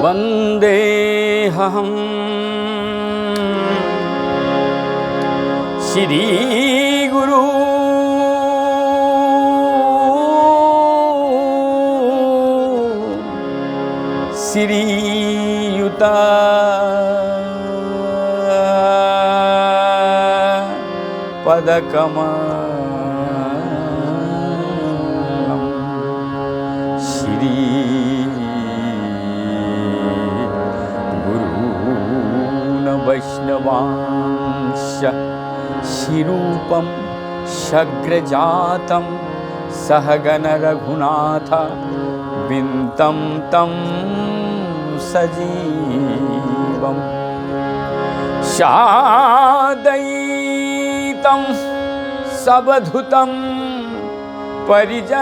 वंदेहं श्री गुरु श्रीयुता पदकमलं श्री गुरून् वैष्णवांश्च शिरूपं शग्रजातं सहगण रघुनाथ विन्तं तं सजीवम् शादयितं सबधुतं परिजनसहितं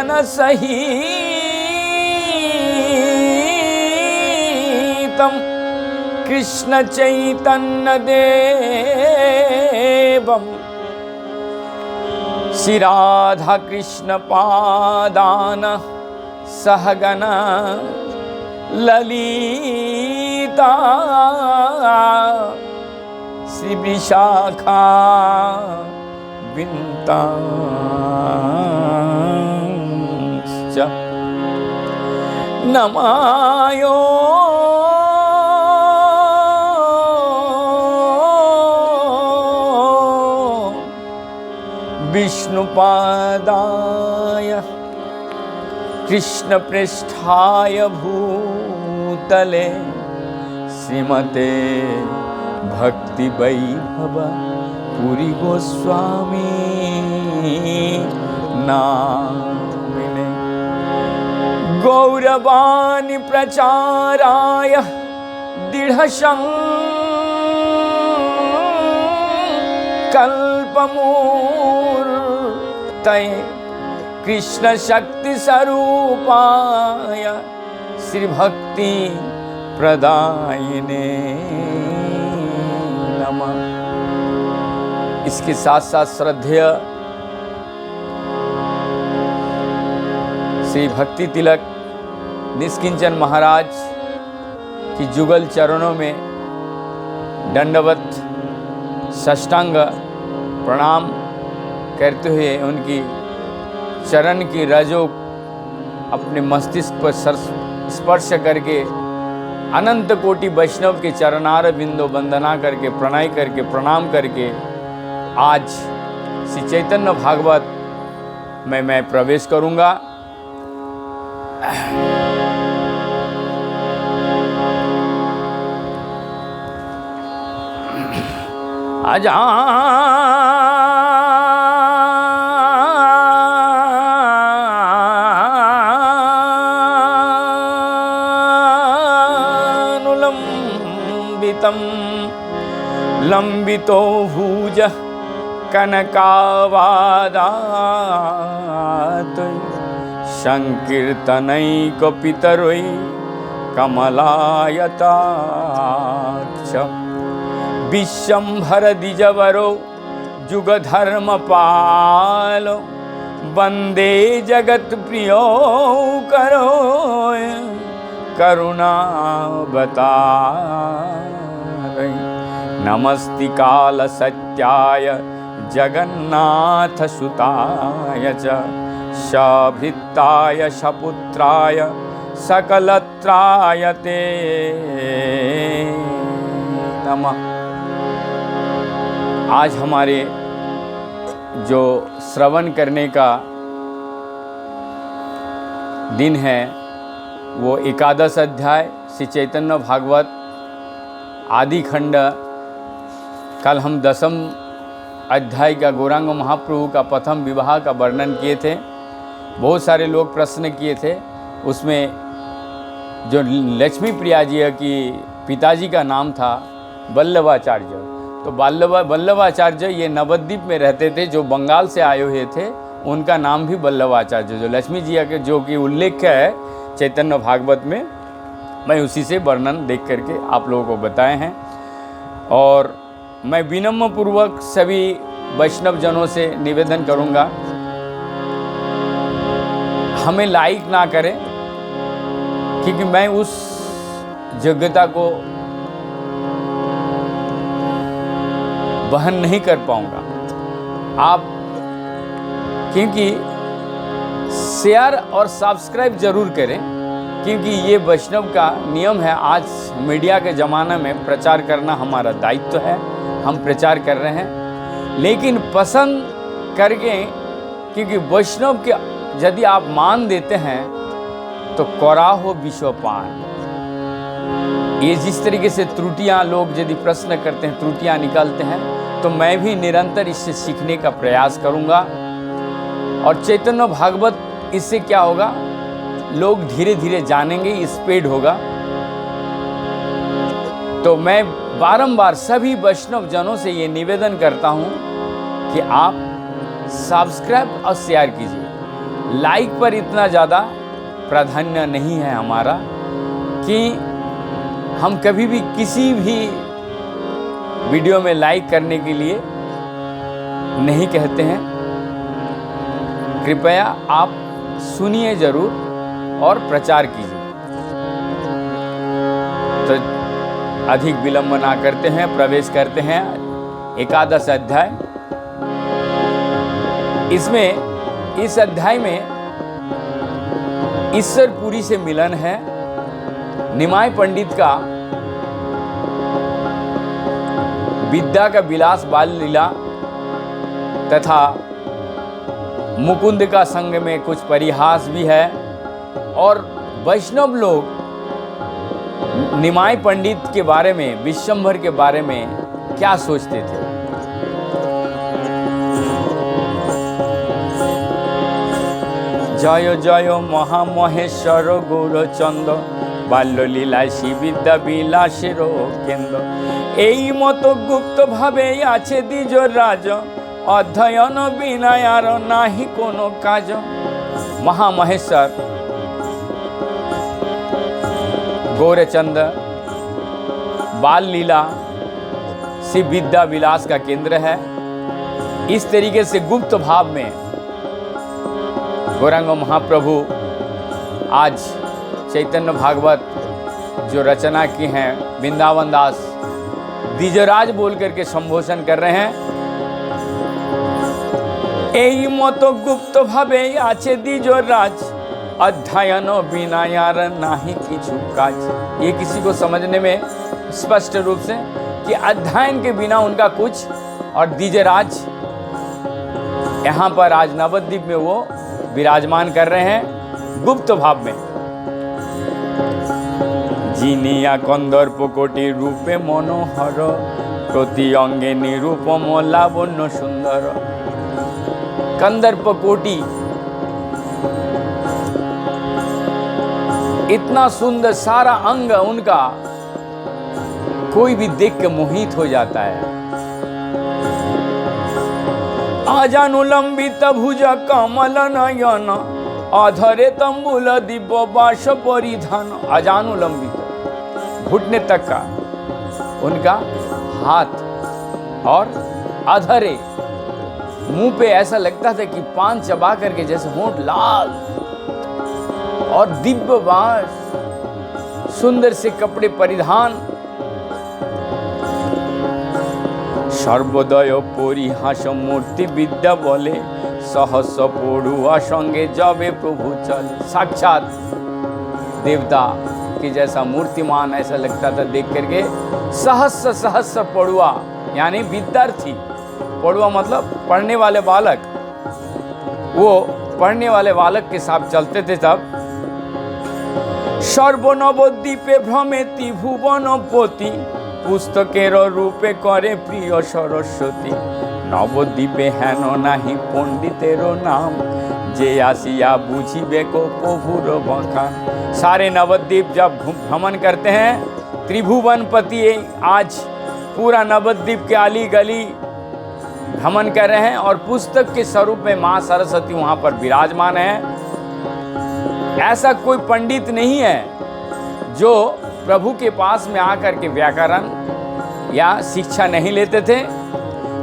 कृष्ण चैतन्य देवं श्री राधा कृष्ण पादान सहगण ललिता श्री विशाखा विन्तांश्च नमायो विष्णुपादाय कृष्णपृष्ठाय भूतले श्रीमते भक्ति वैभव पुरी गोस्वामी नामिने गौरवाणी प्रचाराय दृढसंकल्पमूर्तये कृष्ण शक्ति स्वरूपाय श्री भक्ति प्रदायिने नमः। इसके साथ साथ श्रद्धेय श्री भक्ति तिलक निष्किंचन महाराज की जुगल चरणों में दंडवत साष्टांग प्रणाम करते हुए उनकी चरण की रजो अपने मस्तिष्क पर स्पर्श करके अनंत कोटि वैष्णव के चरणार बिंदु वंदना करके प्रणय करके प्रणाम करके आज श्री चैतन्य भागवत में मैं प्रवेश करूंगा। अजानुलंबितं लंबितो भुज कनकावादात संकीर्तनैकपितरै कमलायताक्ष विश्वंभर द्विजवरो जुगधर्मपालो वंदे जगत प्रियो करो करुणावतारै नमस्ति काल सत्याय जगन्नाथ सुताय च शभृत्ताय शपुत्राय सकलत्राय ते नमः। आज हमारे जो श्रवण करने का दिन है वो एकादश अध्याय श्री चैतन्य भागवत आदि खंड। कल हम दसम अध्याय का गौरांग महाप्रभु का प्रथम विवाह का वर्णन किए थे। बहुत सारे लोग प्रश्न किए थे, उसमें जो लक्ष्मी प्रिया जी की पिताजी का नाम था वल्लभाचार्य, तो वल्लभाचार्य ये नवद्वीप में रहते थे, जो बंगाल से आए हुए थे, उनका नाम भी वल्लभाचार्य, जो लक्ष्मी जी के जो कि उल्लेख है चैतन्य भागवत में, मैं उसी से वर्णन देख करके आप लोगों को बताए हैं। और मैं विनम्र पूर्वक सभी वैष्णव जनों से निवेदन करूंगा, हमें लाइक ना करें, क्योंकि मैं उस योग्यता को वहन नहीं कर पाऊंगा। आप क्योंकि शेयर और सब्सक्राइब जरूर करें, क्योंकि ये वैष्णव का नियम है। आज मीडिया के ज़माने में प्रचार करना हमारा दायित्व है, हम प्रचार कर रहे हैं। लेकिन पसंद करके, क्योंकि वैष्णव के यदि आप मान देते हैं तो कौराहो विश्वपान। ये जिस तरीके से त्रुटियां लोग यदि प्रश्न करते हैं, त्रुटियां निकालते हैं, तो मैं भी निरंतर इससे सीखने का प्रयास करूंगा। और चैतन्य भागवत, इससे क्या होगा, लोग धीरे धीरे जानेंगे, स्प्रेड होगा। तो मैं बारंबार सभी वैष्णव जनों से ये निवेदन करता हूं कि आप सब्सक्राइब और शेयर कीजिए। लाइक पर इतना ज़्यादा प्राधान्य नहीं है हमारा कि हम कभी भी किसी भी वीडियो में लाइक करने के लिए नहीं कहते हैं। कृपया आप सुनिए जरूर और प्रचार कीजिए। तो अधिक विलंब ना करते हैं, प्रवेश करते हैं एकादश अध्याय। इसमें, इस अध्याय में ईश्वरपुरी से मिलन है। निमाय पंडित का विद्या का विलास बाल लीला तथा मुकुंद का संग में कुछ परिहास भी है। और वैष्णव लोग निमाय पंडित के बारे में, विश्वंभर के बारे में क्या सोचते थे। जय जय महामहेश्वर गौरचंद बाल्यलीलाय श्रीविद्या বিলাসের কেন্দ্র। এই মতো গুপ্ত ভাবে আছে দ্বিজ রাজ, অধ্যয়ন বিনায় আর নাহি কোনো কাজ। महामहेश्वर गौरचंद बाल लीला श्री विद्या विलास का केंद्र है। इस तरीके से गुप्त भाव में गौरांग महाप्रभु आज चैतन्य भागवत जो रचना की हैं, वृंदावन दास द्विजराज बोल करके संबोधन कर रहे हैं। এই মতো গুপ্ত ভাবে আছে দ্বিজরাজ, अध्ययन बिना यार नाही किछु काज। ये किसी को समझने में स्पष्ट रूप से कि अध्ययन के बिना उनका कुछ, और द्विजराज यहाँ पर आज नवद्वीप में वो विराजमान कर रहे हैं गुप्त भाव में। जिनिया कंदर्प कोटि रूपे मनोहर, प्रति अंगे निरूपम लावण्य सुंदर। कंदर्प कोटि, इतना सुंदर सारा अंग उनका, कोई भी देख के मोहित हो जाता है। आजानुलंबित भुज कमल नयन, अधरे तंबुल दिव्य बाश परिधान। आजानुलंबित, घुटने तक का उनका हाथ, और अधरे, मुंह पे ऐसा लगता था कि पान चबा करके जैसे होंठ लाल, और दिव्य बाश, सुंदर से कपड़े परिधान। सर्वोदय परिहास मूर्ति विद्या बोले, सहस पड़ुआ संगे जबे प्रभु चल। साक्षात देवता के जैसा मूर्तिमान ऐसा लगता था देख करके। सहस्र सहस्र पड़ुआ यानी विद्यार्थी, पड़ुआ मतलब पढ़ने वाले बालक, वो पढ़ने वाले बालक के साथ चलते थे तब। सर्वनवद्वीपे भ्रमेति भुवनपति, पुस्तकेर रूपे करे प्रिय सरस्वती। नवद्वीपे हेन नाही पंडितेरो नाम, जे आसिया बुझिबे को प्रभुर बखान। सारे नवद्वीप जब भ्रमण करते हैं, त्रिभुवनपति आज पूरा नवद्वीप के अली गली भ्रमण कर रहे हैं, और पुस्तक के स्वरूप में माँ सरस्वती वहाँ पर विराजमान है। ऐसा कोई पंडित नहीं है जो प्रभु के पास में आकर के व्याकरण या शिक्षा नहीं लेते थे।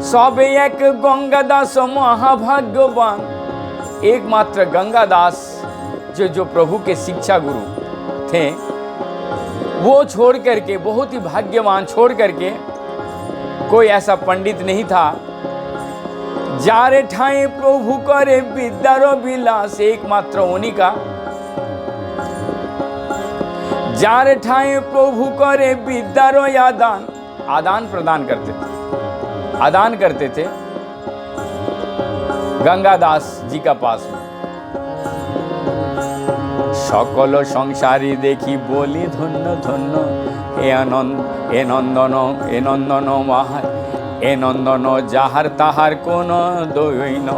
सब एक गंगादास महाभाग्यवान, एकमात्र गंगादास जो प्रभु के शिक्षा गुरु थे, वो छोड़ करके, बहुत ही भाग्यवान, छोड़ करके कोई ऐसा पंडित नहीं था। जारे ठाए प्रभु करे विद्यारो विलास, एकमात्र उन्हीं का। जारे ठाए प्रभु करे विद्यारो आदान, आदान प्रदान करते थे, आदान करते थे गंगादास जी का पास में। सकल संसारी देखी बोली धन्य धन्य, ए आनंद ए नंदन ए नंदन महार ए नंदन जाहर ताहार कोन दोइन।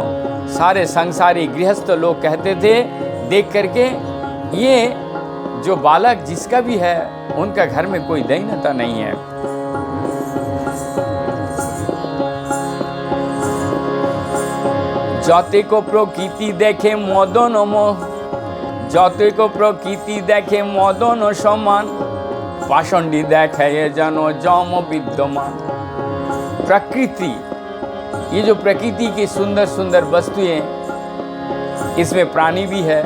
सारे संसारी गृहस्थ लोग कहते थे देख करके, ये जो बालक जिसका भी है उनका घर में कोई दैन्यता नहीं है। जाते को प्रकृति देखे मदन मोह, जाते को प्रकृति देखे मदन समान, पाषंडी देखे जानो जम विद्यमान। प्रकृति, ये जो प्रकृति की सुंदर सुंदर वस्तुएं, इसमें प्राणी भी है,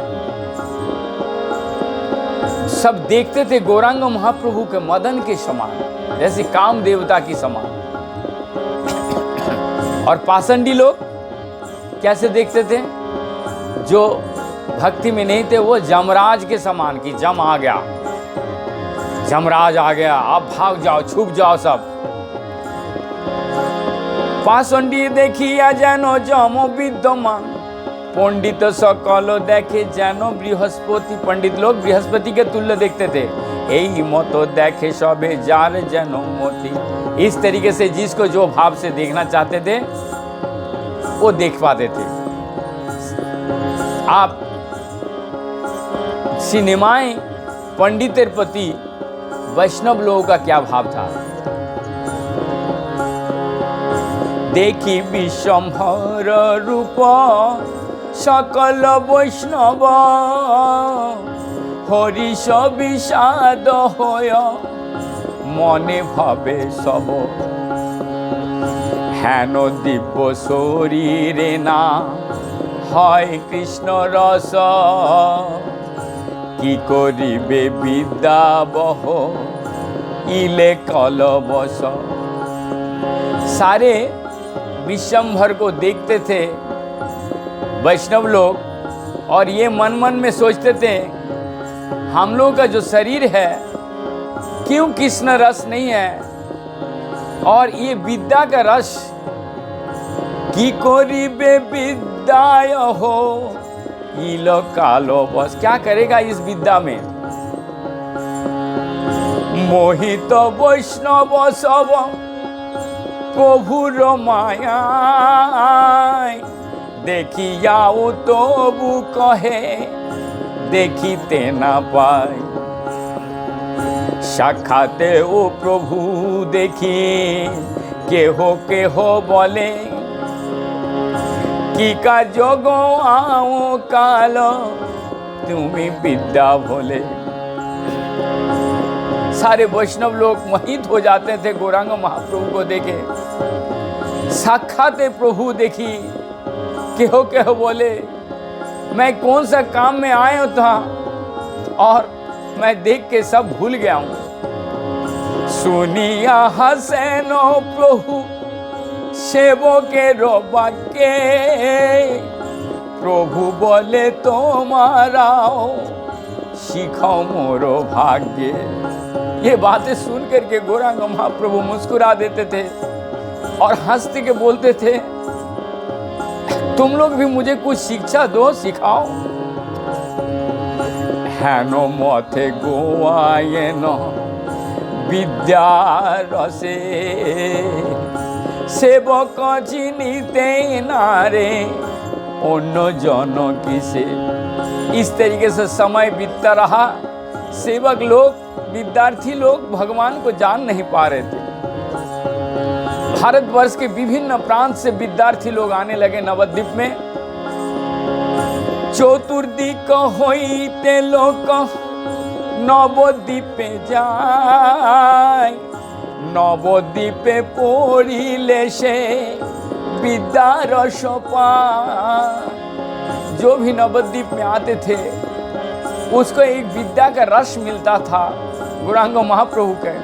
सब देखते थे गौरांग महाप्रभु के मदन के समान, जैसे काम देवता की समान। और पाषंडी लोग कैसे देखते थे? जो भक्ति में नहीं थे वो जमराज के समान, की जम आ गया, जमराज आ गया, आप भाग जाओ, छुप जाओ सब। पाषंडी देखिया जानो जम विद्यमान, पंडित सकल देखे जानो बृहस्पति। पंडित लोग बृहस्पति के तुल्य देखते थे। यही मतो देखे सबे जार जानो मोती। इस तरीके से जिसको जो भाव से देखना चाहते थे वो देख पाते थे। आप सिनेमाएं पंडितेर प्रति वैष्णव लोगों का क्या भाव था? देखी विषम्भर रूप सकल वैष्णव, हरिष विषाद होय मने भावे सब। हेन दिव्य शरीरे ना হয় কৃষ্ণ রস, কি করিবে বিদ্যাবহ ইলে কলবস। सारे विश्वंभर को देखते थे वैष्णव लोग, और ये मन मन में सोचते थे हम लोग का जो शरीर है क्यों कृष्ण रस नहीं है, और ये विद्या का रस की करिबे विद्याय हो इलो कालो बस। क्या करेगा इस विद्या में? मोहित वैष्णव सब प्रभुर माया, देखियाओ तबु कहे देखिते ना पाए। साक्षाते ओ प्रभु देखी केहो केहो बोले, की का जोगो आओ कालो तुम्हें विद्या भोले। सारे वैष्णव लोग मोहित हो जाते थे गौरांग महाप्रभु को देखे। साक्षात प्रभु देखी केहो केहो बोले, मैं कौन सा काम में आया था और मैं देख के सब भूल गया हूँ। सुनिया हसैनो प्रभु सेवके रोबाके, प्रभु बोले तुम्हाराओ शिखाओ मोरो भाग्य। ये बातें सुन करके गौरांग महाप्रभु मुस्कुरा देते थे और हंसते के बोलते थे तुम लोग भी मुझे कुछ शिक्षा दो, सिखाओ। हेनो मथे गोवायेनो विद्या रसे, सेवक चिनिते नारे अन्य जन किसे। इस तरीके से समय बीतता रहा। सेवक लोग, विद्यार्थी लोग भगवान को जान नहीं पा रहे थे। भारतवर्ष के विभिन्न प्रांत से विद्यार्थी लोग आने लगे नवद्वीप में। चतुर्दिक होइते लोक नवद्वीपे जाय, नवद्वीपे पढ़िले से विद्या रस पाय। जो भी नवद्वीप में आते थे उसको एक विद्या का रस मिलता था, गौरांग महाप्रभु के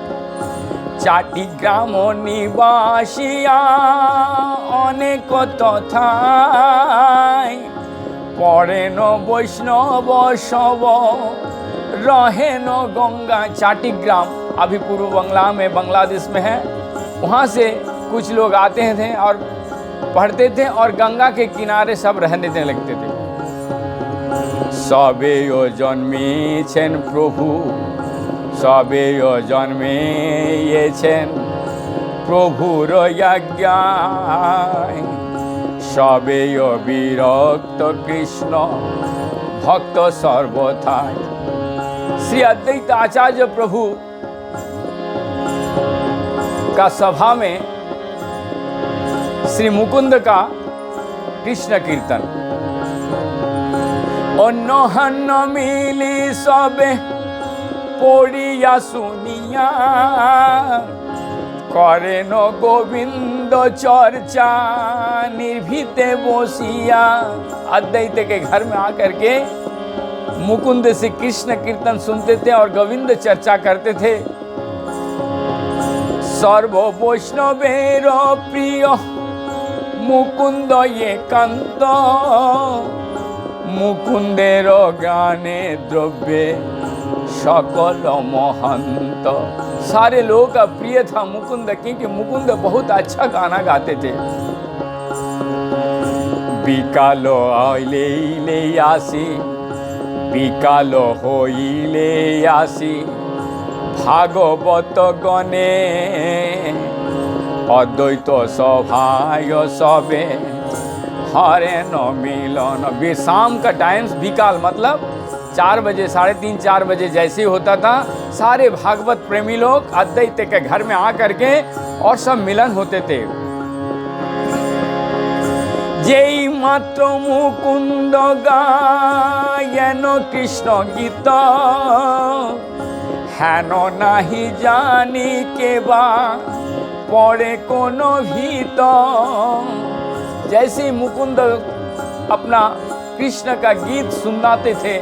चाटी ग्राम निवासिया अनेक तथाय पड़ेन वैष्णव शव रहेन गंगा। चाटी ग्राम अभी पूर्व बंगला में, बांग्लादेश में है। वहाँ से कुछ लोग आते थे और पढ़ते थे और गंगा के किनारे सब रहने देने लगते थे। सबे जन्मेछेन प्रभु, सबे जन्मेछेन प्रभुर आज्ञाय, सबे विरक्त कृष्ण भक्त सर्वथाय। श्री अद्वैत आचार्य प्रभु का सभा में श्री मुकुंद का कृष्ण कीर्तन। অন্য হান্ন মিলি সবে পড়িয়া শুনিয়া করেন গোবিন্দ चर्चा निर्भीते बसिया। अद्वैत के घर में आकर के मुकुंद से कृष्ण कीर्तन सुनते थे और गोविंद चर्चा करते थे। सर्व वैष्णवेर प्रिय मुकुंद एकांत, मुकुंदेर गाने द्रव्ये सकल महंत। सारे लोगों का प्रिय था मुकुंद, क्योंकि मुकुंद बहुत अच्छा गाना गाते थे। बिकालो आइले आसी, बिकालो होइले आसी, भागवत गणे अद्वैत सभाय सबे हरे न मिलन। शाम का टाइम विकाल मतलब 4 बजे, 3:30 4 बजे जैसे होता था, सारे भागवत प्रेमी लोग अद्वैत के घर में आकर के और सब मिलन होते थे। जेई मात्र मुकुंद गायन कृष्ण गीत, हेन नाही जानी के बा पड़े कोनो भीत। जैसे मुकुंद अपना कृष्ण का गीत सुनाते थे,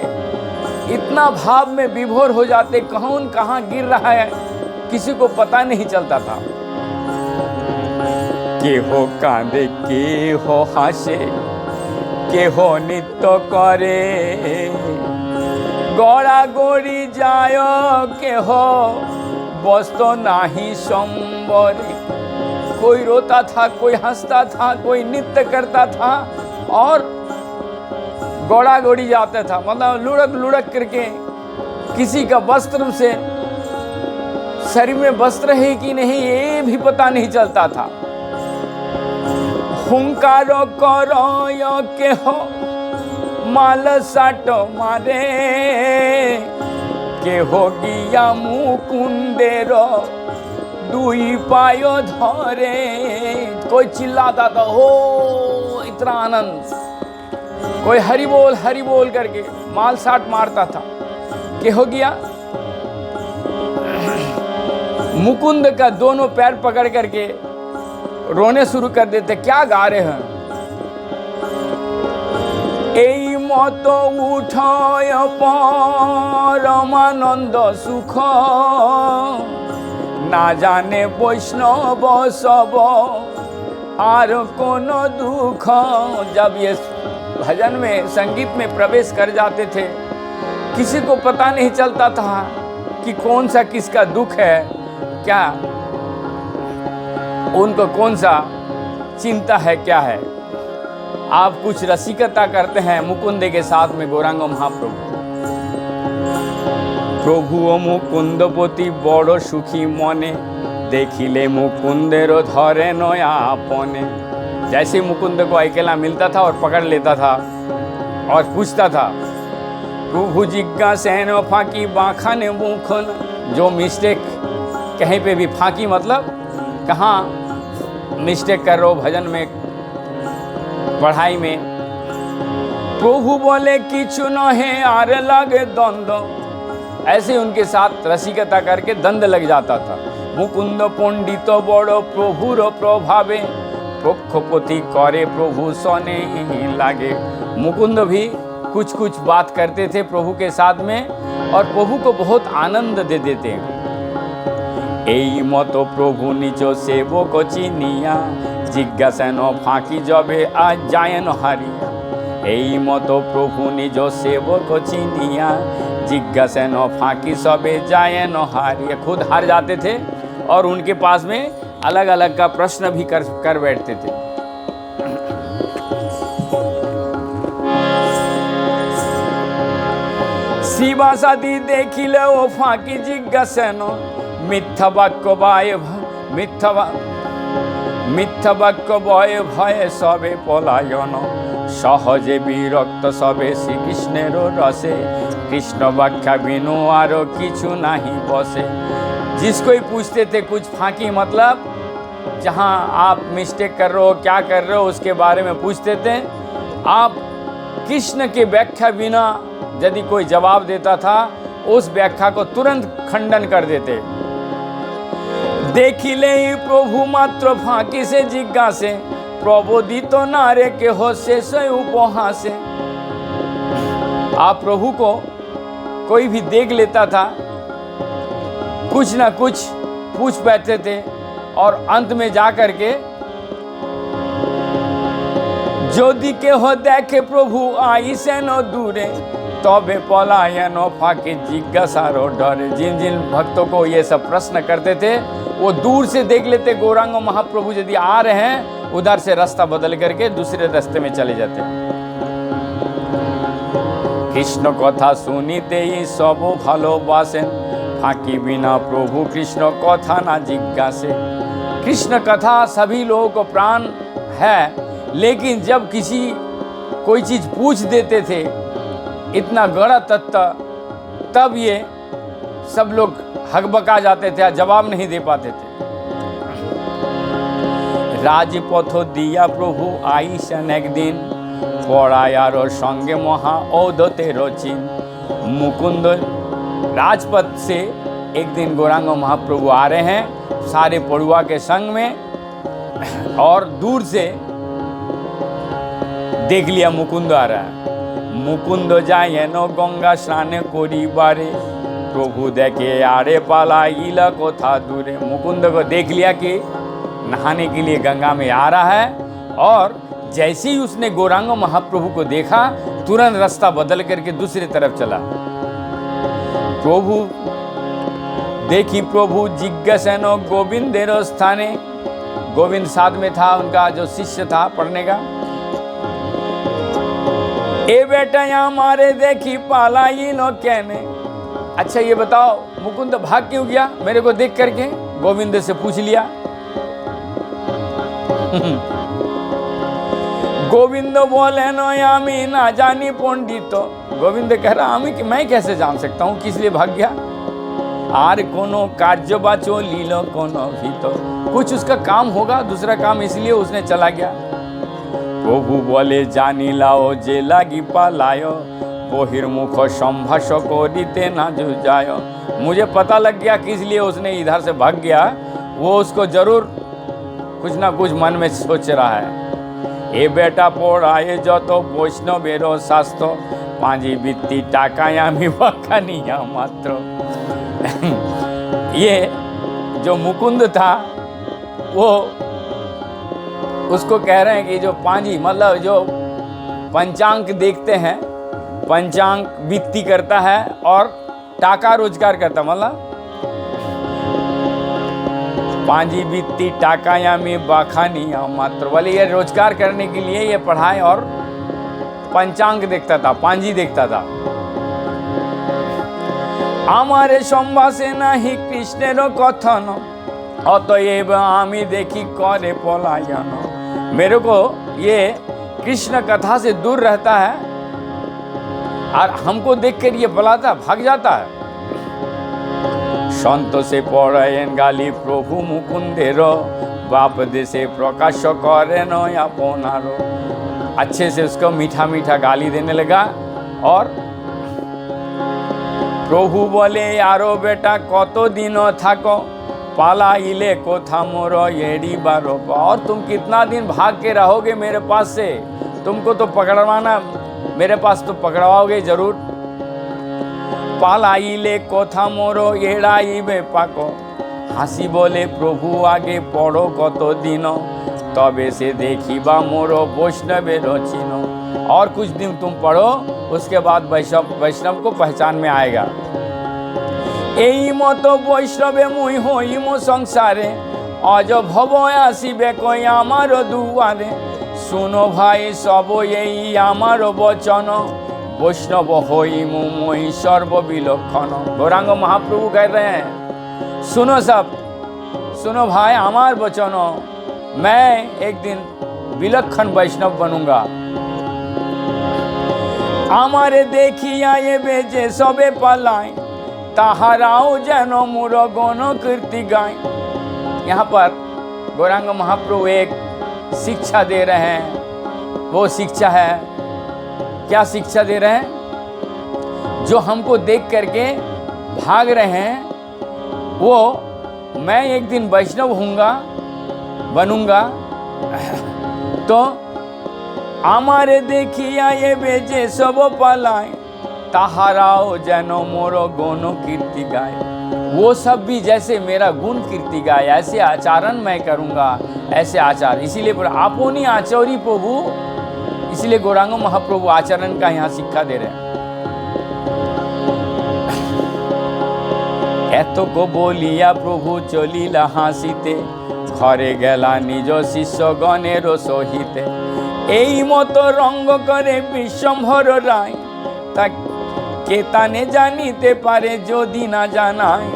इतना भाव में विभोर हो जाते, कौन कहाँ गिर रहा है किसी को पता नहीं चलता था। के हो कांदे, के हो हासे, के हो नृत्य करे, गड़ा गोड़ी जाय, के हो बस्तो नाही संबरे। कोई रोता था, कोई हंसता था, कोई नृत्य करता था और गौड़ा गौड़ी जाता था, मतलब लुढ़क लुढ़क करके। किसी का वस्त्र से शरीर में वस्त्र है कि नहीं ये भी पता नहीं चलता था। हुंकार करो के हो माल साट मारे, के हो गिया मुकुंदेर दुई पायो धरे। कोई चिल्लाता था हो इतना आनंद, कोई हरि बोल करके माल साट मारता था। के हो गया मुकुंद का दोनों पैर पकड़ करके रोने शुरू कर देते। क्या गा रहे हैं? এই মত উঠয় परमानंद सुख, ना जाने वैष्णव सब आर कोनो दुख। जब ये भजन में, संगीत में प्रवेश कर जाते थे, किसी को पता नहीं चलता था कि कौन सा किसका दुख है, क्या उनको कौन सा चिंता है, क्या है। आप कुछ रसिकता करते हैं मुकुंद के साथ में गौरांग महाप्रभु। प्रभु मुकुंदपति बड़ सुखी मने, देखिले मुकुंदेर धरे नया अपने। जैसे मुकुंद को अकेला मिलता था और पकड़ लेता था और पूछता था, प्रभु जिज्ञासेन फाकी बाखाने मुखन। जो मिस्टेक कहीं पे भी, फाकी मतलब कहाँ मिस्टेक कर रहे हो भजन में, पढ़ाई में। प्रभु बोले किछु न है आर लगे द्वंद्व। ऐसे उनके साथ रसिकता करके दंड लग जाता था। मुकुंद पंडित बड़ प्रभुर प्रभावे, पक्षपति करे प्रभु सने लागे। मुकुंद भी कुछ कुछ बात करते थे प्रभु के साथ में और प्रभु को बहुत आनंद दे देते हैं। এই মতো প্রভু নিজ সেবক চিনিয়া জিজ্ঞাসেন ফাঁকি জবে আজ যায়েন হারিয়া। এই মতো প্রভু নিজ सेवक চিনিয়া जिज्ञासन फाँकी सबे जाए न हारिए। खुद हार जाते थे और उनके पास में अलग अलग का प्रश्न भी कर बैठते थे। शिवासादी देखिले ओ फाँकी जिज्ञासन मिथ्या वाक्य भय भय सबे पलायन सहजे विरक्त सबे श्रीकृष्णेर रसे कृष्ण व्याख्या बिनु आरो किछु नहीं बसे। जिसको ही पूछते थे कुछ फाँकी मतलब जहाँ आप मिस्टेक कर रहे हो क्या कर रहे हो उसके बारे में पूछते थे। आप कृष्ण की व्याख्या बिना यदि कोई जवाब देता था उस व्याख्या को तुरंत खंडन कर देते। देखिले प्रभु मात्र फाँकी से जिज्ञासे प्रबोधित नारे के हो से उपहासे। आप प्रभु को कोई भी देख लेता था कुछ ना कुछ पूछ बैठते थे और अंत में जा करके ज्योति के हो देखे प्रभु आई से न दूरे तबे पलायन फाँकी जिज्ञासारो डरे। जिन जिन भक्तों को ये सब प्रश्न करते थे वो दूर से देख लेते गौरांग महाप्रभु यदि आ रहे हैं उधर से रास्ता बदल करके दूसरे रास्ते में चले जाते। कृष्ण कथा सुनीते ही सब भालोबासेन फाँकी बिना प्रभु कृष्ण कथा ना जिज्ञासे। कृष्ण कथा सभी लोगों को प्राण है लेकिन जब किसी कोई चीज पूछ देते थे इतना गड़ा तत्व तब ये सब लोग हकबका जाते थे जवाब नहीं दे पाते थे। राजपथ दिया प्रभु आईसन एक दिन पड़ायार संगे महा औदतेर चिन्ह। मुकुंद राजपथ से एक दिन गौरांग महाप्रभु आ रहे हैं सारे पड़ुआ के संग में और दूर से देख लिया मुकुंद आ रहा है। मुकुंद जाए न गंगा स्नान करी बारे प्रभु देखे आरे पाला इला को था दूरे। मुकुंद को देख लिया कि नहाने के लिए गंगा में आ रहा है और जैसे ही उसने गौरांग महाप्रभु को देखा तुरंत रास्ता बदल करके दूसरी तरफ चला। प्रभु देखी प्रभु जिज्ञासन गोविंदेर स्थाने। गोविंद साथ में था उनका जो शिष्य था पढ़ने का। ए बेटा हमारे देखी पाला ये लो कहने। अच्छा ये बताओ मुकुंद भाग क्यों गया मेरे को देख करके? गोविंद से पूछ लिया। गोविंद बोले नो यामी ना जानी पंडित। गोविंद कह रहा मैं कैसे जान सकता हूँ किस लिए भाग गया। आर कोनो कार्य बाचो लीलो कोनो भी तो कुछ उसका काम होगा दूसरा काम इसलिए उसने चला गया। प्रभु बोले जानी लाओ जे लागी पालायो बहिर्मुख संभाष करिते ना जुझायो। मुझे पता लग गया किस लिए उसने इधर से भाग गया। वो उसको जरूर कुछ ना कुछ मन में सोच रहा है। ए बेटा पढ़ाए जो तो वैष्णवेरो शास्त्र पाँजी बित्ती टाकाया मी बखानिया मात्र। ये जो मुकुंद था वो उसको कह रहे हैं कि जो पांजी मतलब जो पंचांग देखते हैं पंचांग वित्ती करता है और टाका रोजगार करता मतलब पांजी वित्ती टाकाया में बाखानिया मात्र वाले ये रोजगार करने के लिए ये पढ़ाई और पंचांग देखता था पांजी देखता था। हमारे संभाषे नहीं कृष्णेर कथन अतएव आमी देखी करे पलायन। मेरे को ये कृष्ण कथा से दूर रहता है और हमको देख कर ये पलाता भाग जाता है। संत से पढ़ाएन गाली प्रभु मुकुंदेर बाप देशे प्रकाश करे न अपनारो। अच्छे से उसको मीठा मीठा गाली देने लगा और प्रभु बोले यारो बेटा कत दिन थाको पाला इले को था मोर येड़ी बारो। और तुम कितना दिन भाग के रहोगे मेरे पास से? तुमको तो पकड़वाना मेरे पास तो पकड़वाओगे जरूर। পালাইলে কথা মোর এড়াইবে পাক হাসি बोले प्रभु आगे पढ़ो कत दिन तबे से देखिबा मोर वैष्णवेर चिन्ह। और कुछ दिन तुम पढ़ो, उसके बाद वैष्णव को पहचान में आएगा। এই মতো বৈষ্ণবে মুই হইম সংসারে অজ ভব আসিবে কই আমার দুয়ারে শুনো ভাই সব এই আমার বচন वैष्णव होइम मुई सर्वविलक्षण। गौरांग महाप्रभु कह रहे हैं सुनो सब, सुनो भाई हमार वचन, मैं एक दिन विलक्षण वैष्णव बनूंगा। हमारे देखिया ये बेजे सबे पलाए ताहाराओ जनो मोर गण कीर्ति गाय। यहाँ पर गौरांग महाप्रभु एक शिक्षा दे रहे हैं। वो शिक्षा है, क्या शिक्षा दे रहे हैं? जो हमको देख करके भाग रहे हैं वो मैं एक दिन वैष्णव होऊंगा, बनूंगा। तो हमारे देखिया ये बेजे सब पलाए ताहाराओ जनो मोर गुण कीर्ति गाय। वो सब भी जैसे मेरा गुण कीर्ति गाय, ऐसे आचरण मैं करूंगा, ऐसे आचार। इसीलिए आपोनी आचौरी प्रभु, इसलिए गौरांग महाप्रभु आचरण का यहाँ शिक्षा दे रहे हैं। এত কো বলিয়া প্রভু চলিলা হাসিতে ঘরে গেলা নিজ শিষ্যগণের সহিতে এই মতো রঙ্গ করে বিশ্বম্ভর রায় তা কে তানে জানিতে পারে যদি না জানায়।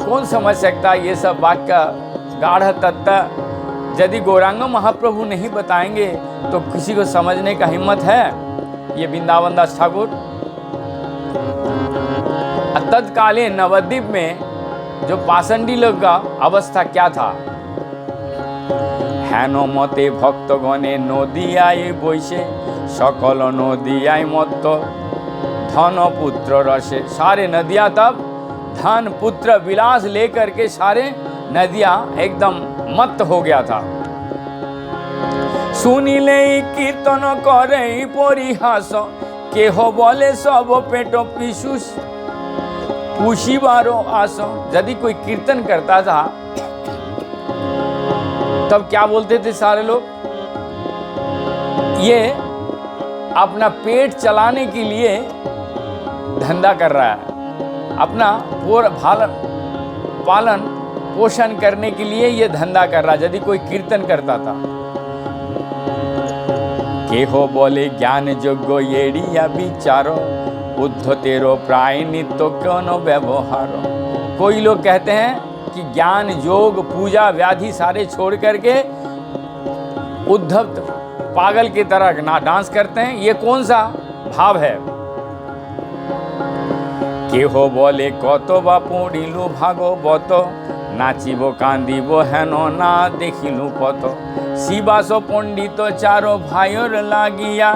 कौन समझ सकता ये सब वाक्य गाढ़ तत्व? यदि गौरांग महाप्रभु नहीं बताएंगे तो किसी को समझने का हिम्मत है? ये वृंदावन दास ठाकुर तत्कालीन नवद्वीप में जो पाषंडी लोग का अवस्था क्या था? हेन मते भक्तगणे नदियाय बैसे सकल नदियाय मत धन पुत्र रसे। सारे नदियाँ तब धन पुत्र विलास लेकर के सारे नदियाँ एकदम मत हो गया था। सुनिले कीर्तन करे परिहास केह बोले सब पेट पिशुष पुषिबारो आस। यदि कोई कीर्तन करता था तब क्या बोलते थे सारे लोग? ये अपना पेट चलाने के लिए धंधा कर रहा है, अपना पालन पोषण करने के लिए ये धंधा कर रहा है। यदि कोई कीर्तन करता था केहो बोले ज्ञान योग्य एड़िया विचारो बुद्ध तेरो प्राय नित्य क्यों व्यवहार। कोई लोग कहते हैं कि ज्ञान योग पूजा व्याधि सारे छोड़ करके उद्धव पागल की तरह डांस करते हैं। ये कौन सा भाव है? केहो बोले कत बा पढ़िलु भागवत नाचिब कांदिब हेन ना देखिलु पत शिवास पंडित चारो भाइर लागिया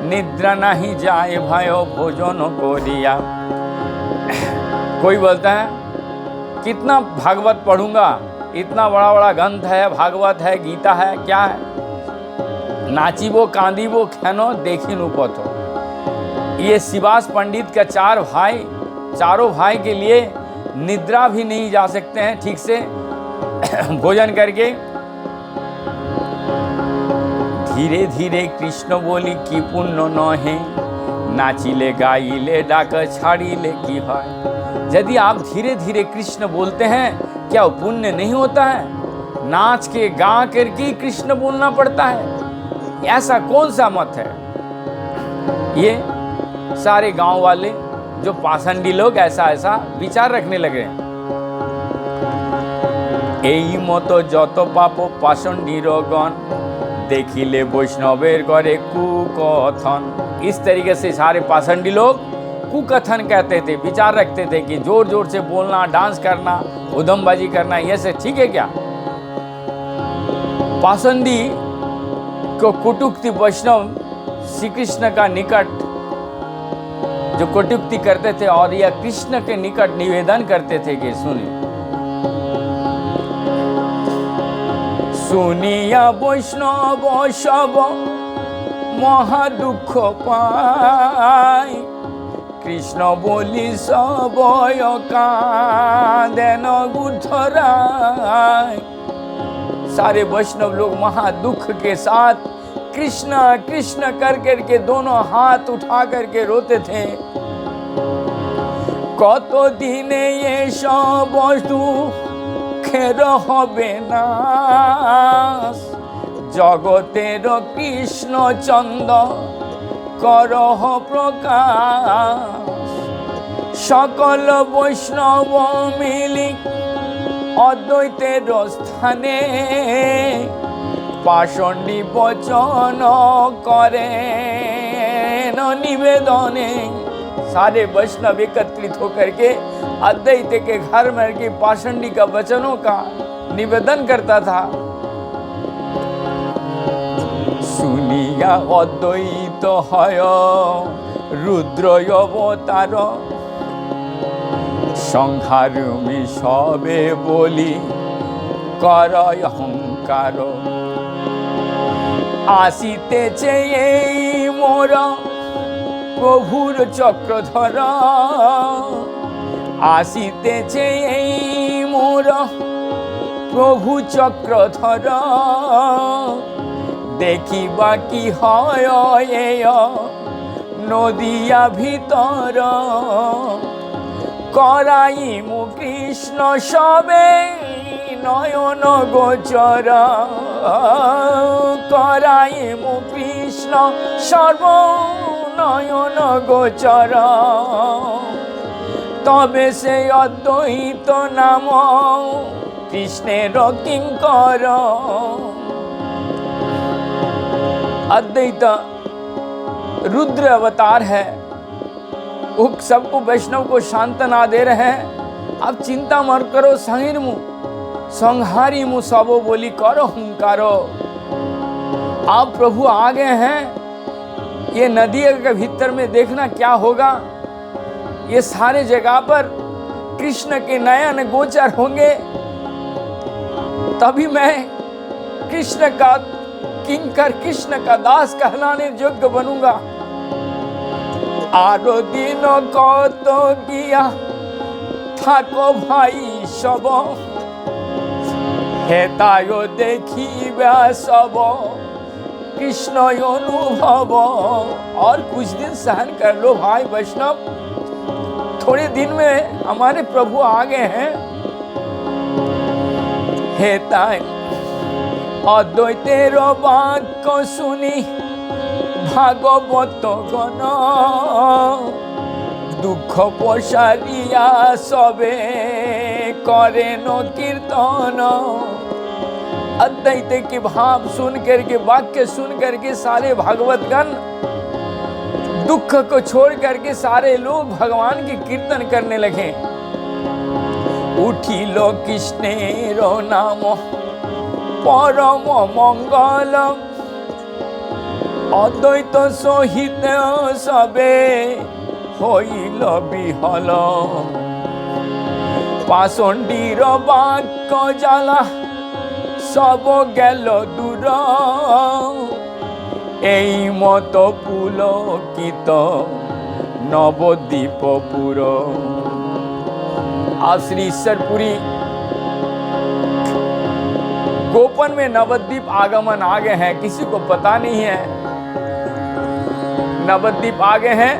निद्रा नहीं जाए भाइयों भोजन कोरिया। कोई बोलता है कितना भागवत पढ़ूंगा, इतना बड़ा बड़ा ग्रंथ है, भागवत है, गीता है, क्या है? नाचिबो कांदिबो खेनो देखिनु पतो। ये शिवास पंडित का चारों भाई के लिए निद्रा भी नहीं जा सकते हैं ठीक से भोजन करके। धीरे धीरे कृष्ण बोली कि पुण्य न है नाचिले गाइले डाक छाड़िले की है। यदि आप धीरे धीरे कृष्ण बोलते हैं क्या वो पुण्य नहीं होता है? नाच के गा करके कृष्ण बोलना पड़ता है? ऐसा कौन सा मत है? ये सारे गांव वाले जो पाषंडी लोग ऐसा विचार रखने लगे। এই মতো যত পাপ পাষণ্ডীর গণ देखिले वैष्णवेर करे कुकथन। इस तरीके से सारे पाषंडी लोग कुकथन कहते थे, विचार रखते थे कि जोर जोर से बोलना, डांस करना, उधमबाजी करना, ये से ठीक है क्या? पाषंडी को कुटुक्ति वैष्णव श्री कृष्ण का निकट जो कटुक्ति करते थे और यह कृष्ण के निकट निवेदन करते थे कि सुनिए सुनिया वैष्णव सब महा दुख पाई কৃষ্ণ বলি সবয় কাঁদেন गुठराय। सारे वैष्णव लोग महा दुख के साथ कृष्णा कृष्ण कर करके दोनों हाथ उठा करके रोते थे। কত দিনে এসব দুঃখের হবে নাশ, জগতের কৃষ্ণ চন্দ্র করহ প্রকাশ। সকল বৈষ্ণব মিলি অদ্বৈতের স্থানে পাষণ্ডী বচন করেন निवेदने। सारे वैष्णव एकत्रित होकर के अद्वैत के घर में की पाषंडी का वचनों का निवेदन करता था। सुनिया अद्वैत হয় रुद्र अवतार, সংহারমি সবে বলি কর অহংকার। আসিতেছে এই মোর প্রভুর চক্রধর, আসিতেছে এই মোর প্রভু চক্রধর। দেখিবা কি হয় নদিয়া ভিতর, করাইমু কৃষ্ণ সবে নয়ন গোচর। করাইমু কৃষ্ণ সর্ব নয়ন গোচর। তবে সে অদ্বৈত নাম কৃষ্ণের কিঙ্কর। अद्वैत रुद्र अवतार है, वो सबको वैष्णव को सांत्वना दे रहे हैं। अब चिंता मत करो, संहारी मु सबो बोली करो हुंकारो। आप प्रभु आ गए हैं, ये नदी के भीतर में देखना क्या होगा। ये सारे जगह पर कृष्ण के नयन गोचर होंगे, तभी मैं कृष्ण का किंकर कृष्ण का दास कहलाने योग्य बनूंगा। आरो दिन कत किया थाको भाई सब, हेताय देखिबा सब कृष्ण अनुभव। और कुछ दिन सहन कर लो भाई वैष्णव, थोड़े दिन में हमारे प्रभु आ गए हैं। हेताय अद्वैतेर वाक्य শুনি ভাগবত গণ, দুঃখ পসারিয়া সবে করেন कीर्तन। अद्वैत के भाव सुन करके, वाक्य सुन करके सारे भागवतगण दुख को छोड़ करके सारे लोग भगवान की कीर्तन करने लगे। उठिल कृष्णेर नाम परम मंगल, अद्वैत सहित सबे হইল বিহল। পাষণ্ডীর বাক্য জ্বালা সব গেল দূর, এই মত পুলকিত नवद्वीपपुर। आप श्री ईश्वरपुरी गोपन में नवद्वीप आगमन आ गए हैं, किसी को पता नहीं है नवद्वीप आ गए हैं।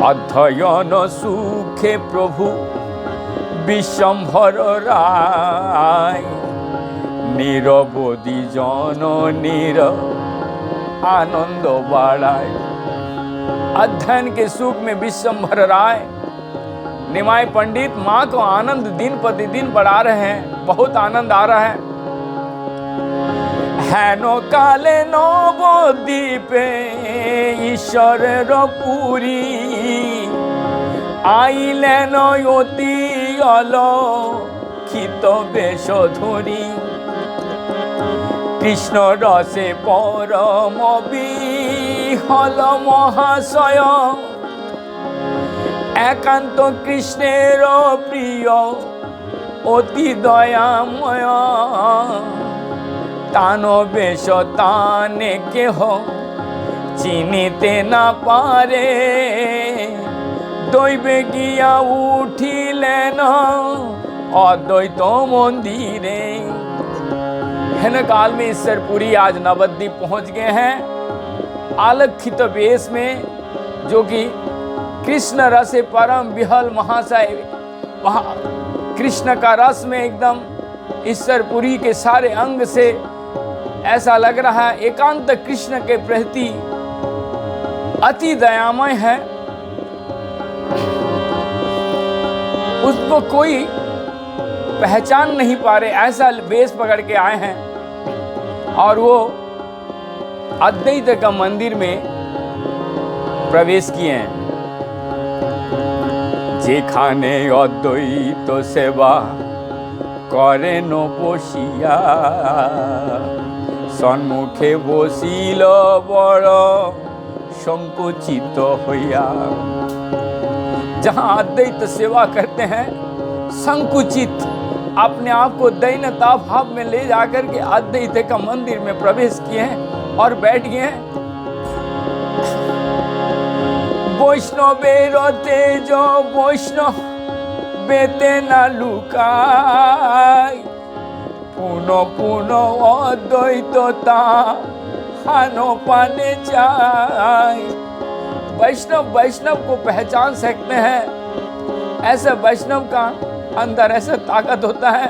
अध्ययन सुखे प्रभु विश्वम्भर राय, निरवधि जननीर आनंद बाड़ाय। अध्ययन के सुख में विश्वम्भर राय निमाय पंडित माँ को आनंद दिन प्रतिदिन बढ़ा रहे हैं, बहुत आनंद आ रहा है। हेनो काले नवद्वीपे ईश्वरेर पुरी, आइलेन अति अलौकित बेश धरि। कृष्ण रसे परम विहल महाशय, एकांत कृष्णेर प्रिय अति दयामय। तान बेश ताने केह চিনিতে না পারে, দৈবে গিয়া উঠিলেন अद्वैत मंदिरे। हेन काल में ईश्वरपुरी आज नवद्वीप पहुंच गए हैं, आलक्षित वेश में, जो कि कृष्ण रस परम विहल महाशय, वहाँ कृष्ण का रस में एकदम ईश्वरपुरी के सारे अंग से ऐसा लग रहा है एकांत कृष्ण के प्रति अति दयामय है। उसको कोई पहचान नहीं पा रहे, ऐसा वेश पकड़ के आए हैं। और वो अद्वैत का मंदिर में प्रवेश किए हैं। जेखाने अद्वैत सेवा करे न बसिया, सम्मुखे बसिल बड़ संकुचित होया। जहाँ अद्वैत सेवा करते हैं, संकुचित अपने आप को दैन्यता भाव में ले जाकर के अद्वैत का मंदिर में प्रवेश किए हैं और बैठ गए हैं। वैष्णवेर तेज वैष्णव बेते न लुकाय, पुनः पुनः अद्वैतता हानो पाने चाय। वैष्णव वैष्णव को पहचान सकते हैं, ऐसे वैष्णव का अंदर ऐसा ताकत होता है।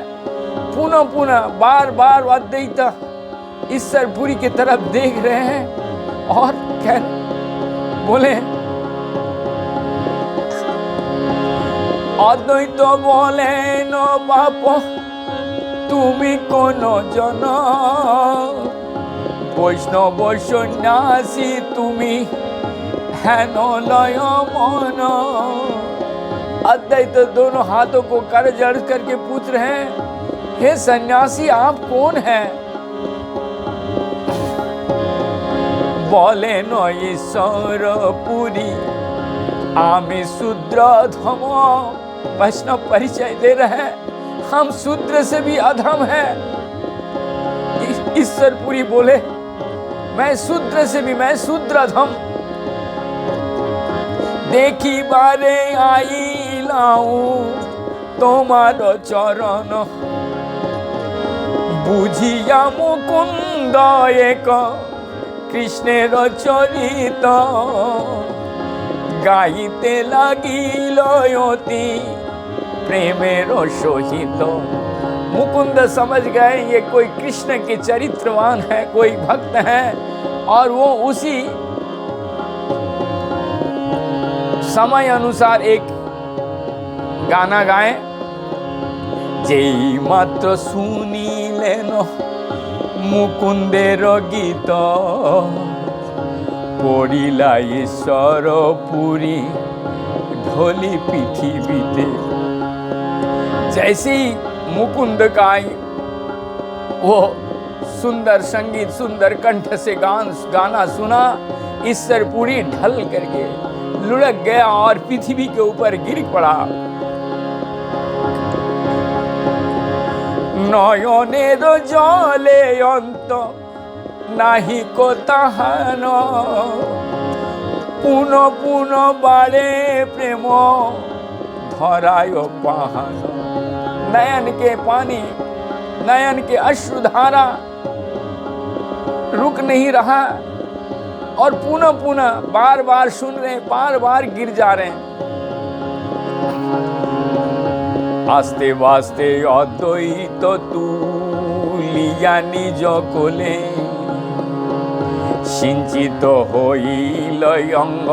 पुनः पुनः बार बार अद्वैत ईश्वरपुरी की तरफ देख रहे हैं और बोले अद्वैत बोले न बाप तुमी कोनो जन, वैष्णव सन्यासी तुमी हेन लय मन। अद्वैत दोनों हाथों को कर जड़ करके पूछ रहे हैं, हे सन्यासी आप कौन हैं? बोले न ईश्वरपुरी आमी शूद्र धम। वैष्णव परिचय दे रहे हैं, हम शूद्र से भी अधम हैं। ईश्वरपुरी बोले मैं शूद्र से भी, मैं शूद्र धम। देखी बारे आई लाऊं तुम्हारो चरण, बुझिया मुकुंद एक कृष्णेर चरित, गाइते लागिल अति प्रेमेर सहित। मुकुंद समझ गए ये कोई कृष्ण के चरित्रवान है, कोई भक्त है, और वो उसी समय अनुसार एक गाना गाए। जेई मात्र सुनिलेन मुकुंदेर गीत, पड़िला ईश्वरपुरी ढोली पृथ्वीते। जैसे ही मुकुंद का वो सुंदर संगीत, सुंदर कंठ से गाना सुना, ईश्वरपुरी ढल करके लुढ़क गया और पृथ्वी के ऊपर गिर पड़ा। नयनेर जले अंत नाही को ताहान, पुनः पुनः बाड़े प्रेम धराय पाहान। नयन के पानी, नयन के अश्रुधारा रुक नहीं रहा और पुनः पुनः बार बार सुन रहे, बार बार गिर जा रहे हैं। आस्ते वास्ते अद्वैत तुलिया निज कोले, सिंचित हईल अंग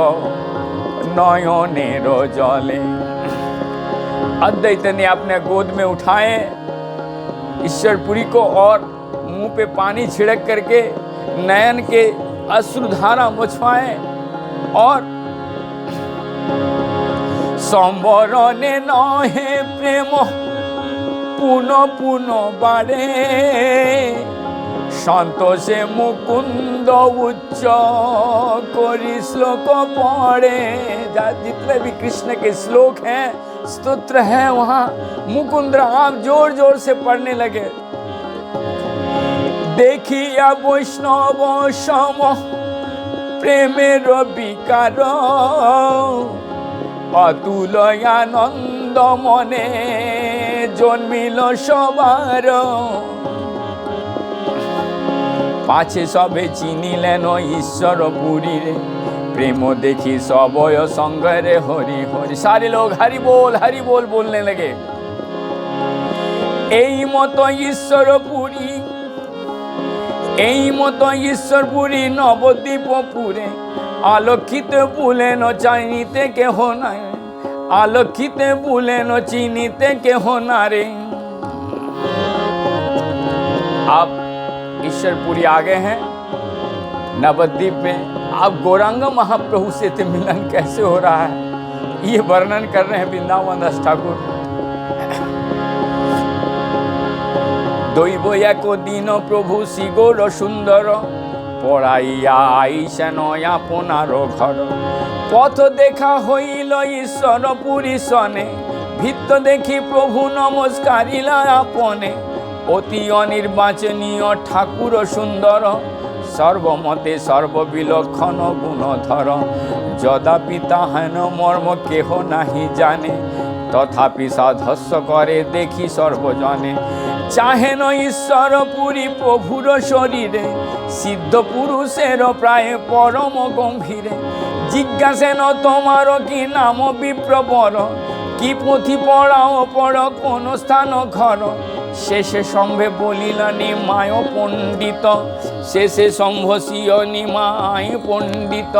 नयनेर जले। अद्वैत ने अपने गोद में उठाए ईश्वरपुरी को और मुंह पे पानी छिड़क करके नयन के अश्रुधारा मुछवाए और संबरणे नहे प्रेम पुनः पुनः बाड़े, संतोषे मुकुंद उच्च कोरी श्लोक पढ़े। जितने भी कृष्ण के श्लोक हैं, स्तोत्र हैं, वहाँ मुकुंद आप जोर जोर से पढ़ने लगे। देखिया वैष्णव सम প্রেমের বিকার অতুল আনন্দ মনে জন্মিল সবার পাছে সবে চিনিলেন ঈশ্বর পুরীরে प्रेम देखी सबय संगरे हरि हरि सारे लोग हरि बोल बोलने लगे। এই মতো ঈশ্বরপুরী নবদ্বীপপুরে আলোকিত বুলেন চিনিতে কেহ নাই আলোকিত বুলেন চিনিতে কেহ না রে। आप ईश्वरपुरी आ गए हैं नवद्वीप में। आप गौरांग महाप्रभु से तो मिलन कैसे हो रहा है ये वर्णन कर रहे हैं वृंदावन दास ठाकुर। দৈব এক দিন প্রভু শিগর সুন্দর পড়াইয়া আইসেন আপনার ঘর পথ দেখা হইল ঈশ্বরপুরী সনে ভিত্ত দেখি প্রভু নমস্কারিলা আপনে অতি অনির্বাচনীয় ঠাকুর সুন্দর সর্বমতে সর্ববিলক্ষণ গুণধর যদাপি তাহান মর্ম কেহ নাহি জানে তথাপি সাধস্য করে দেখি সর্বজনে চাহেন ঈশ্বরপুরী প্রভুর শরীরে সিদ্ধ পুরুষের প্রায় পরম গম্ভীরে জিজ্ঞাসেন তোমার কি নাম বিপ্রবর কি পুঁথি পড়াও পড় কোন স্থান ঘর শেষে সম্ভে বলিল নিমায় পণ্ডিত শেষে সম্ভসীয় নিমায় পণ্ডিত।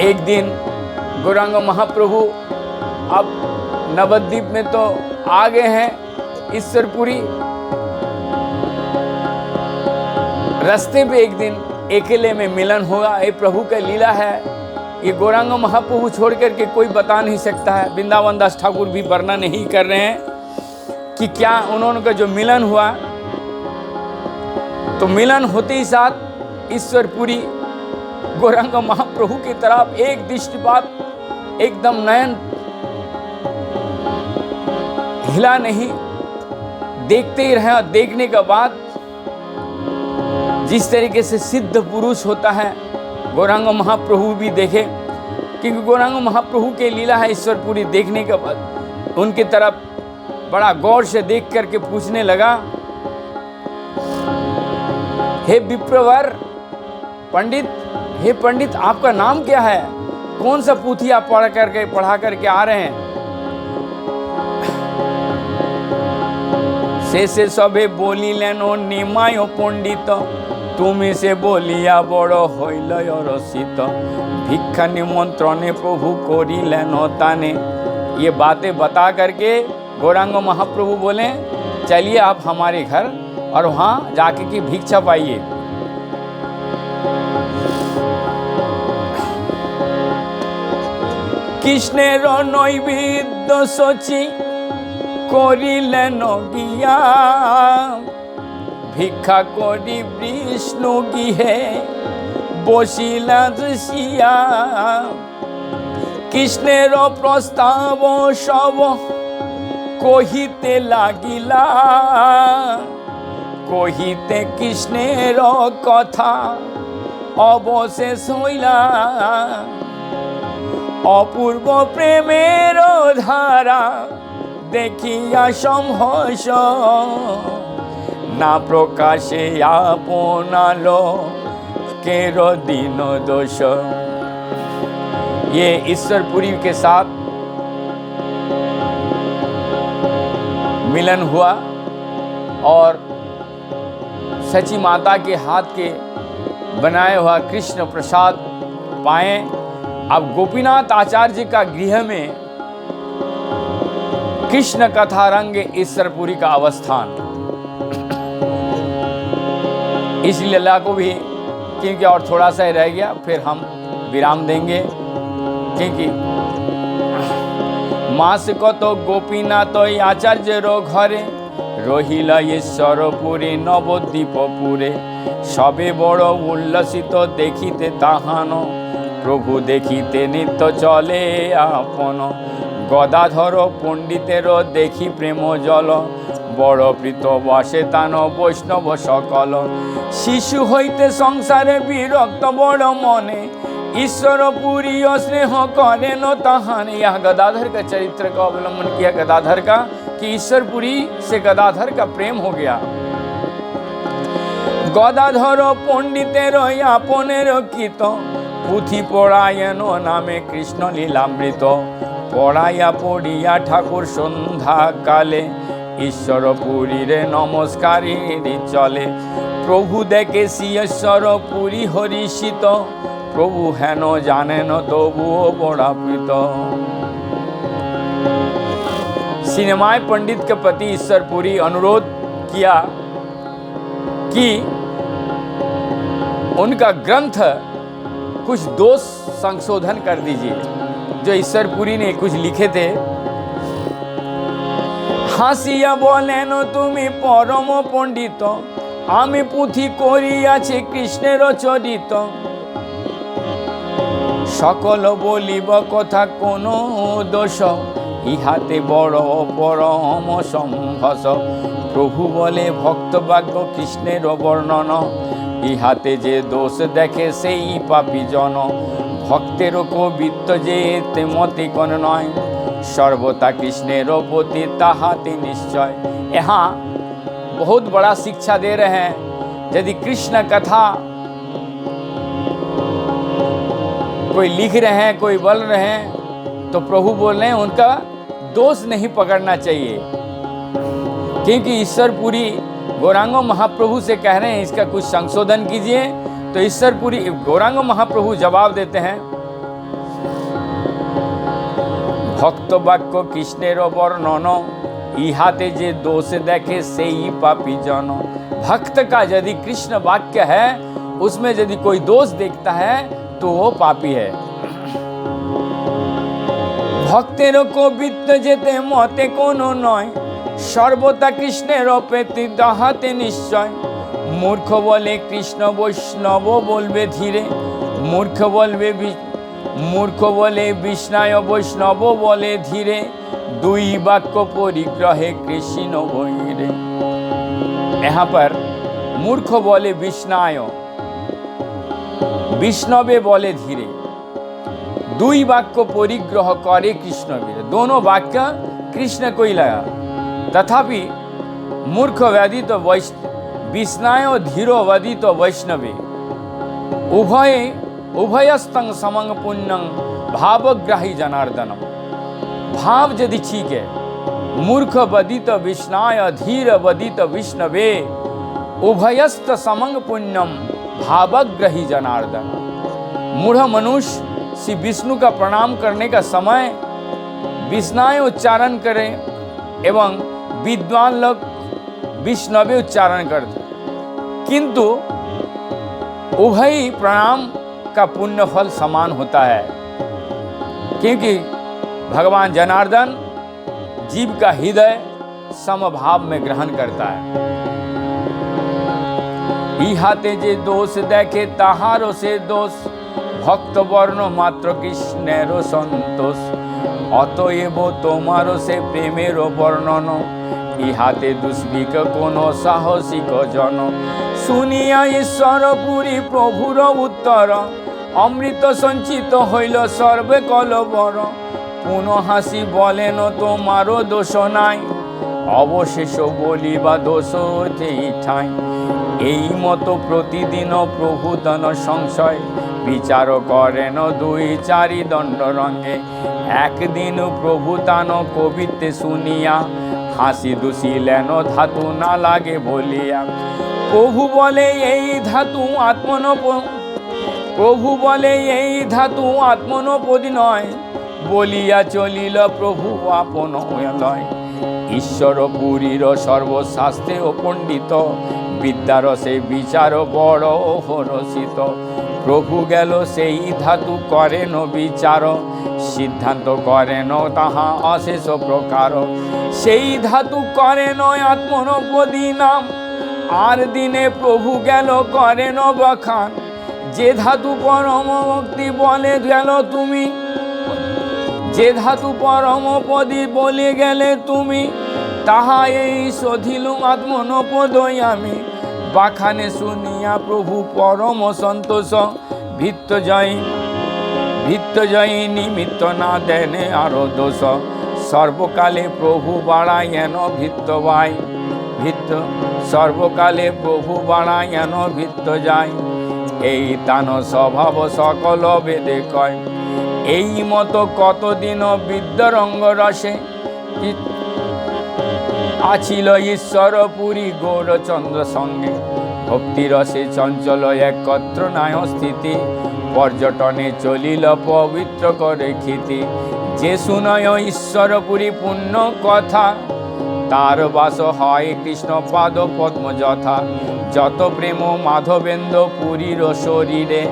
एक दिन गौरांग महाप्रभु अब नवद्वीप में तो आ गए हैं ईश्वरपुरी। रास्ते पे एक दिन अकेले में मिलन होगा। ये प्रभु का लीला है। ये गौरांग महाप्रभु छोड़ करके कोई बता नहीं सकता है। वृंदावन दास ठाकुर भी वर्णन नहीं कर रहे हैं कि क्या उन्होंने का जो मिलन हुआ तो मिलन होते ही साथ ईश्वरपुरी गौरांग महाप्रभु की तरफ एक दृष्टिपात एकदम नयन हिला नहीं देखते ही रहे। देखने के बाद जिस तरीके से सिद्ध पुरुष होता है गौरांग महाप्रभु भी देखे क्योंकि गौरांग महाप्रभु के लीला है ईश्वरपुरी। देखने के बाद उनकी तरफ बड़ा गौर से देख करके पूछने लगा हे विप्रवर पंडित हे पंडित आपका नाम क्या है कौन सा पुथी आप पढ़ा करके आ रहे हैं। शेषे सबे बोलिलेन निमाय पंडित तुमी से बोलिया बड़ हईल रसित भिक्षा निमंत्रणे प्रभु करिलेन ताने। ये बातें बता करके गौरांग महाप्रभु बोले चलिए आप हमारे घर और वहाँ जाके की भिक्षा पाइए। কৃষ্ণের নৈবেদ্য সচি করিলেন গিয়া ভিক্ষা করি বিষ্ণু গৃহে বসিলা দৃশিয়া কৃষ্ণের প্রস্তাব সব কহিতে লাগিলা কহিতে কৃষ্ণের কথা অবশেষ হইলা অপূর্ব প্রেমের ধারা দেখিয়া সম্ভস না প্রকাশে আপনালো কের दीन दोष। ये ईश्वरपुरी के साथ मिलन हुआ और सची माता के हाथ के बनाया हुआ कृष्ण प्रसाद पाए। अब गोपीनाथ आचार्य का गृह में कृष्ण कथा रंग ईश्वरपुरी का अवस्थान। इस लीला को भी क्योंकि और थोड़ा सा ही रह गया फिर हम विराम देंगे क्योंकि मास को तो गोपीनाथ आचार्य रो घरे रहिला ईश्वरपुरी नवद्वीपपुरे सबे बड़ उल्लसित देखिते ताहानो प्रभु देखिते नित्य चले आपन গদাধর পণ্ডিতের দেখি প্রেম জল, বড় প্রীত বসে তান বৈষ্ণব সকল। শিশু হইতে সংসারে বিরক্ত বড় मने, ईश्वर पुरी स्नेह करेन तहान। यह गदाधर का चरित्र का अवलंबन किया गदाधर का, कि ईश्वरपुरी से गदाधर का प्रेम हो गया। गदाधर पंडितेर आपनेर कित, पुथि पढ़ायन नामे कृष्ण लीलामृत। पढ़ाइया पढ़िया ठाकुर सन्ध्या काले, ईश्वरपुरी रे नमस्कारी चले। प्रभु देखे ईश्वरपुरी हरिषित, प्रभु हेन जानेन तबुओ बड़ा प्रीत। सिनेमाय पंडित के प्रति ईश्वरपुरी अनुरोध किया कि उनका ग्रंथ कुछ दोष संशोधन कर दीजिए, जो ईश्वरपुरी ने कुछ लिखे थे। हासिया बोलेन तुमी परम पंडित, आमी पुथि करियाछि कृष्णेर चरित। सकल बोलिब कथा कोनो दोष, इहाते बड़ परम सम्भस। प्रभु बोले भक्त भाग्य कृष्णेर वर्णन, इहाते जे दोष देखे सेई पापी जन। भक्तेर कवित्व जे मति कन नय, सर्वथा कृष्णेर प्रति ताहाते निश्चय। यहाँ बहुत बड़ा शिक्षा दे रहे हैं। यदि कृष्ण कथा कोई लिख रहे हैं, कोई बोल रहे हैं, तो प्रभु बोल रहे हैं उनका दोष नहीं पकड़ना चाहिए, क्योंकि ईश्वरपुरी गौरांग महाप्रभु से कह रहे हैं इसका कुछ संशोधन कीजिए। तो ईश्वरपुरी गौरांग महाप्रभु जवाब देते हैं, भक्त वाक्य कृष्णेर वर्णन, इहाते जे दोष देखे सेई पापी जन। भक्त का यदि कृष्ण वाक्य है, उसमें यदि कोई दोष देखता है तो वो पापी है। भक्तेर कवित्व जेते मते कोनो नय, सर्वथा कृष्णेर प्रति ताहाते निश्चय। मूर्ख बोले कृष्ण वैष्णव बोलबे धीरे, मूर्ख बोले विष्णाय वैष्णव बोले धीरे। दुई वाक्य परिग्रहे कृष्ण भैरे। यहाँ पर मूर्ख बोले विष्णाय, विष्णवे बोले धीरे। दुई वाक्य परिग्रह करे कृष्ण वीर। दोनों वाक्य कृष्ण को ही लगा। तथापि मूर्ख व्यदित विष्णाय धीरो वदित वैष्णवे, उभयस्तंग समंग पुण्यं भावग्राही जनार्दनम। भाव यदि ठीक है, मूर्ख वदित विष्णाय धीर वदित विष्णवे, उभयस्त समंग पुण्यम भावग्राही जनार्दन। मूढ़ मनुष्य श्री विष्णु का प्रणाम करने का समय विष्णाय उच्चारण करें एवं विद्वान लोग विष्णवे उच्चारण करते, किंतु उभय प्रणाम का पुण्य फल समान होता है, क्योंकि भगवान जनार्दन जीव का हृदय समभाव में ग्रहण करता है। इहाते जे दोष देखे ताहारो से दोष, भक्त वर्ण मात्र कृष्णेरो संतोष। अतएव तोमारो से प्रेमेरो वर्णन, इहाते दुष्विक कोनो साहसिक जन। सुनिया ईश्वरपुरी प्रभुर उत्तर, अमृत संचित हইল सर्वे कलवर। पुनः हासि बोलेन तोमारो दोष नाई, अवशेष बोलिबा दोष ठाई। এই মতো প্রতিদিন প্রভু তন সংশয়, বিচার করেন দুই চারি দণ্ড রঙে। একদিন প্রভু তান কবিতে শুনিয়া, হাসি দুষিলেন ধাতু না লাগে বলিয়া। প্রভু বলে এই ধাতু আত্মনোপদি নয়, বলিয়া চলিল প্রভু আপন লয়। ঈশ্বরপুরীর সর্বশাস্ত্রে ও পণ্ডিত, বিদ্যারসে বিচার বড় হরষিত। প্রভু গেল সেই ধাতু করেন বিচার, সিদ্ধান্ত করেন তাহা অশেষ প্রকার। সেই ধাতু করেন আত্মনোপদি নাম, আর দিনে প্রভু গেল করেন বখান। যে ধাতু পরম ভক্তি বলে গেল তুমি, যে ধাতু পরমপদী বলে গেলে তুমি, তাহা এই শোধিলুম আত্মনপদই আমি। বাখানে শুনিয়া প্রভু পরম সন্তোষ, ভিত্ত জয়ী নিমিত্ত না দেনে আরো দোষ। সর্বকালে প্রভু বাড়ায়েন ভিত্ত সর্বকালে প্রভু বাড়ায়েন ভিত্ত যায়। এই তান স্বভাব সকল বেদে কয়। এই মতো কতদিন বিদ্যারঙ্গ রসে আছিল ঈশ্বর পুরী গৌরচন্দ্র সঙ্গে। ভক্তিরসে চঞ্চল একত্র নায় স্থিতি, পর্যটনে চলিল পবিত্র করে খ্যাতি। যে শুনয় ঈশ্বরপুরী পুণ্য কথা, তার বাস হয় কৃষ্ণ পাদ পদ্ম যথা। যত প্রেম মাধবেন্দ্র পুরীর শরীরে,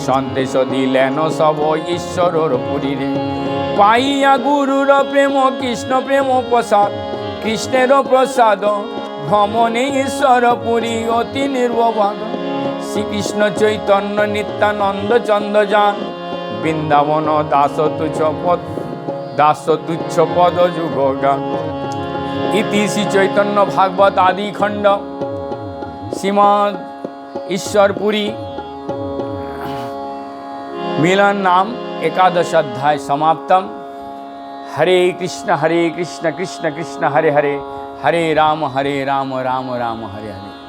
সন্দেশ দিলেন সব ঈশ্বরর পুরীরে। পাইয়া গুরুর প্রেম কৃষ্ণ প্রেম প্রসাদ, কৃষ্ণের প্রসাদ ভ্রমণে ঈশ্বর পুরী অতি নির্বাদ। শ্রীকৃষ্ণ চৈতন্য নিত্যানন্দ চন্দ্র যান, বৃন্দাবন দাস তুচ্ছ পদ যুগ গান। ইতি শ্রী চৈতন্য ভাগবত আদি খণ্ড শ্রীমদ ঈশ্বরপুরী মিলন नाम एकादश अध्याय समाप्तम। हरे कृष्ण कृष्ण कृष्ण हरे हरे, हरे राम राम राम हरे हरे।